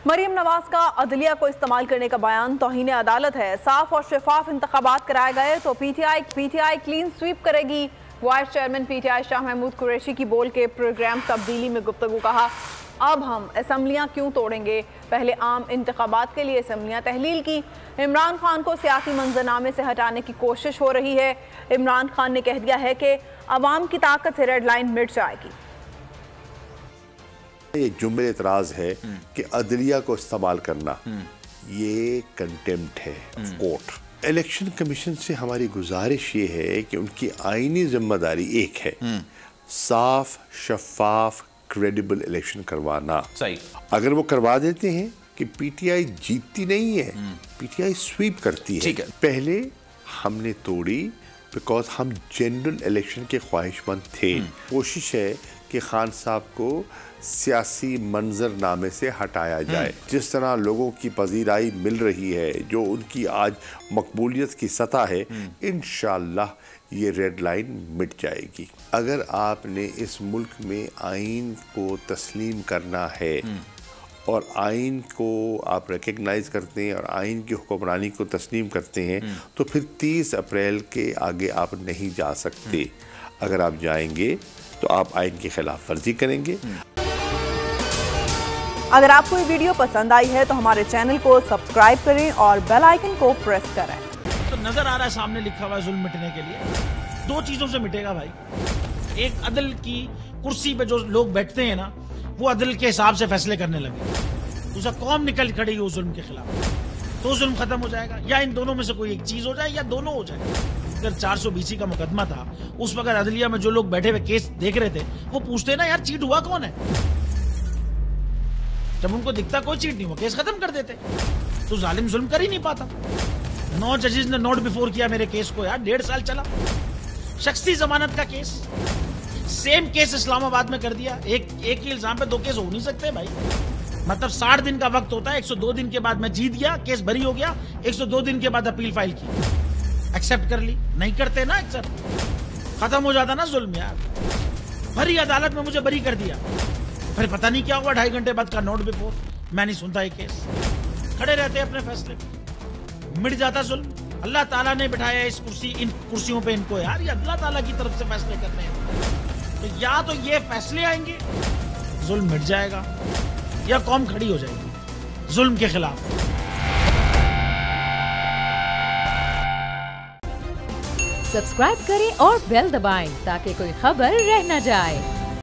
मरीम नवाज का अदलिया को इस्तेमाल करने का बयान तौहीन अदालत है। साफ और शफाफ इंतखाबात कराए गए तो पीटीआई क्लीन स्वीप करेगी। वाइस चेयरमैन पीटीआई शाह महमूद कुरैशी की बोल के प्रोग्राम तब्दीली में गुफ्तगू। कहा, अब हम असम्बलियाँ क्यों तोड़ेंगे, पहले आम इंतखाबात के लिए असम्बलियाँ तहलील की। इमरान खान को सियासी मंजरनामे से हटाने की कोशिश हो रही है। इमरान खान ने कह दिया है कि अवाम की ताकत से रेड लाइन मिट जाएगी। ये जुम्मन एतराज़ है कि अदलिया को इस्तेमाल करना ये कंटेम्प्ट है कोर्ट। इलेक्शन कमीशन से हमारी गुजारिश ये है कि उनकी आईनी जिम्मेदारी एक है, साफ शफाफ क्रेडिबल इलेक्शन करवाना। सही। अगर वो करवा देते हैं कि पीटीआई जीतती नहीं है, पीटीआई स्वीप करती है। पहले हमने तोड़ी बिकॉज हम जनरल इलेक्शन के ख्वाहिशमंद थे। कोशिश है कि खान साहब को सियासी मंजरनामे से हटाया जाए। जिस तरह लोगों की पजीराई मिल रही है, जो उनकी आज मकबूलियत की सतह है, इंशाअल्लाह ये रेड लाइन मिट जाएगी। अगर आपने इस मुल्क में आइन को तस्लीम करना है और आइन को आप रिकग्नाइज करते हैं और आइन की हुक्मरानी को तस्लीम करते हैं, तो फिर 30 अप्रैल के आगे आप नहीं जा सकते। अगर आप जाएंगे तो आप आइन की खिलाफ वर्जी करेंगे। अगर आपको ये वीडियो पसंद आई है तो हमारे चैनल को सब्सक्राइब करें और बेल आइकन को प्रेस करें। तो नजर आ रहा है सामने लिखा हुआ है जुल्म मिटने के लिए 2 चीजों से मिटेगा भाई। एक, अदल की कुर्सी पे जो लोग बैठते हैं ना, वो अदल के हिसाब से फैसले करने लगे। दूसरा, कौम निकल खड़ेगी उस जुल्म के खिलाफ, तो जुल्म खत्म हो जाएगा। या इन दोनों में से कोई एक चीज हो जाए या दोनों हो जाए। अगर 420 का मुकदमा था, उस वक्त अदलिया में जो लोग बैठे हुए केस देख रहे थे, वो पूछते ना यार चीट हुआ कौन है। जब उनको दिखता कोई चीट नहीं हुआ, केस खत्म कर देते। तो जालिम जुल्म कर ही नहीं पाता। 9 जजेस ने नोट बिफोर किया मेरे केस को यार, 1.5 साल चला। शख्सी जमानत का केस, सेम केस इस्लामाबाद में कर दिया। एक ही इल्जाम पे 2 केस हो नहीं सकते भाई। मतलब 60 दिन का वक्त होता है। 102 दिन के बाद मैं जीत गया, केस बरी हो गया। 102 दिन के बाद अपील फाइल की, एक्सेप्ट कर ली। नहीं करते ना एक्सेप्ट, खत्म हो जाता ना जुल्म यार। भरी अदालत में मुझे बरी कर दिया, फिर पता नहीं क्या हुआ 2.5 घंटे बाद का नोट बिफोर। मैं नहीं सुनता ये केस, खड़े रहते अपने फैसले पे, मिट जाता जुल्म। अल्लाह ताला ने बिठाया इन कुर्सियों पे इनको यार, ये अल्लाह ताला की तरफ से फैसले करने हैं। तो या तो ये फैसले आएंगे, जुल्म मिट जाएगा, या कौम खड़ी हो जाएगी जुल्म के खिलाफ। सब्सक्राइब करें और बेल दबाएं ताकि कोई खबर रह न जाए।